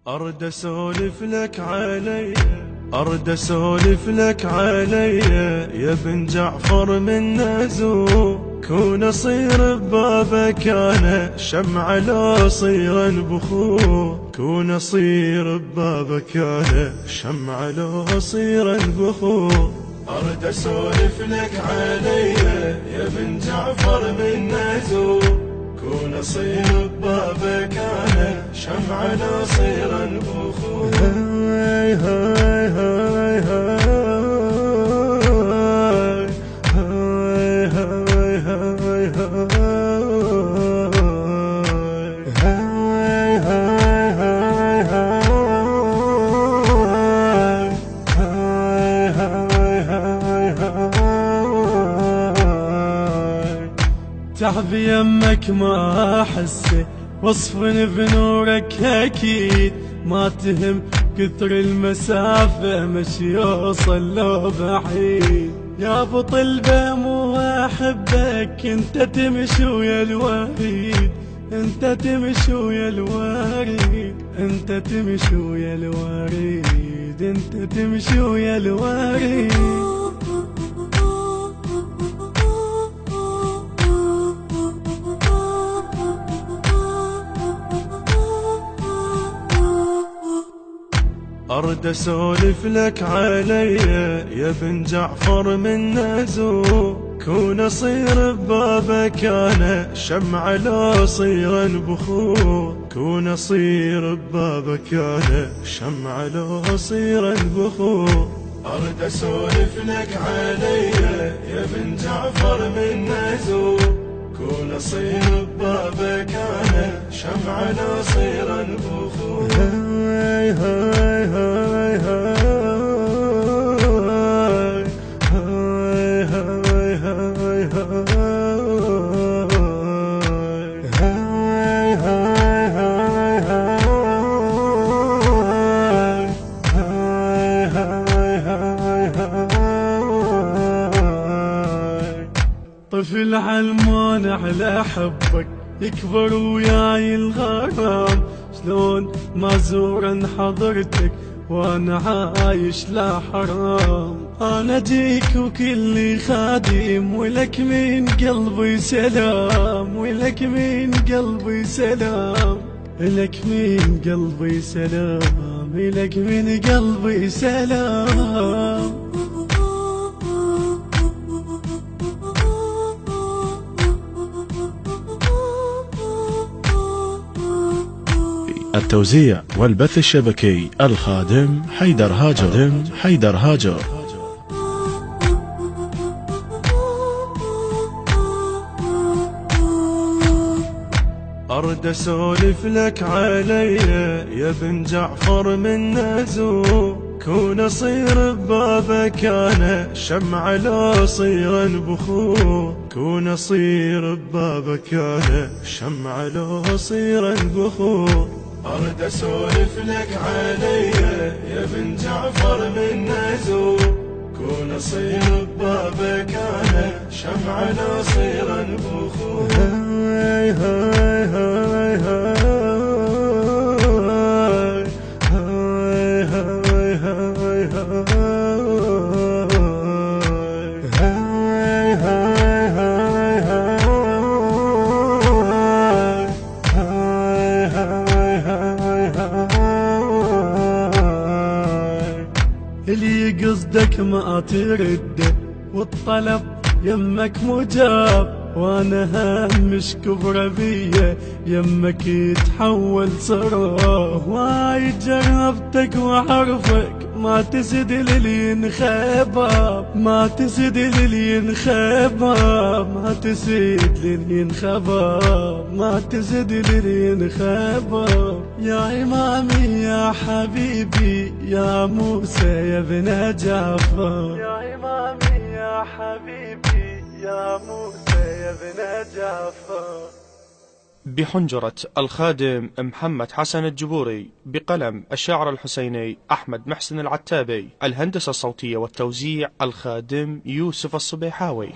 أرد أسولف لك علي، أرد أسولف لك علي يا بن جعفر من نزو. كون أصير ببابك أنا شمعة لا صيرا بخو. كون أصير ببابك أنا شمعة لا صيرا بخو. أرد أسولف لك علي يا بن جعفر من نزو. كون أصير ببابك أنا شمعة لا صيرا بخو. هاي هاي هاي هاي هاي هاي هاي تعب يمك ما أحسه وصفن بنورك أكيد. ما تهم كثر المسافة مش يوصل لو بعيد. يا ابو طلبة مو أحبك انت تمشي ويا الوريد. انت تمشي ويا الوريد. انت تمشي ويا الوريد. انت تمشي ويا الوريد. أرد أسولف لك علي يا بن جعفر من نزو. كون أصير ببابك أنا شمعة لا صيرا بخو. كون أصير ببابك أنا شمعة لا صيرا بخو. أرد أسولف لك علي يا بن جعفر من نزو. كون أصير ببابك أنا شمعة لا صيرا بخو. هاي هاي هاي هاي هاي هاي هاي هاي. طفل علمان على حبك يكبر وياي الغرام. شلون ما زورا حضرتك وانا عايش لا حرام. انا جيك وكلي خادم ولك من قلبي سلام. ولك من قلبي سلام. لك من قلبي سلام. لك من قلبي سلام. التوزيع والبث الشبكي الخادم حيدر هاجر. أرد أسولف لك علي يا بن جعفر من نزو. كون أصير ببابك أنا شمعة لا صيرا بخو. كون أصير ببابك أنا شمعة لا صيرا بخو. أرد أسولف لك علي يا بن جعفر من نزو. كون أصير ببابك أنا شمعة لا صيرا بخو. هاي هاي هاي هاي هاي هاي هاي اللي قصدك ما ترده والطلب يمك مجاب. وانا همش كبر بيه يمك يتحول سراب. وايد جربتك وعرفك ما تزيد للي ينخباب. ما تزيد للي ينخباب. ما تزيد للي ينخباب. ما تزيد للي ينخباب. يا إمامي يا حبيبي يا موسى يا ابن جعفر. يا إمامي يا حبيبي يا موسى يا ابن جعفر. بحنجرة الخادم محمد حسن الجبوري، بقلم الشاعر الحسيني أحمد محسن العتابي، الهندسة الصوتية والتوزيع الخادم يوسف الصبيحاوي.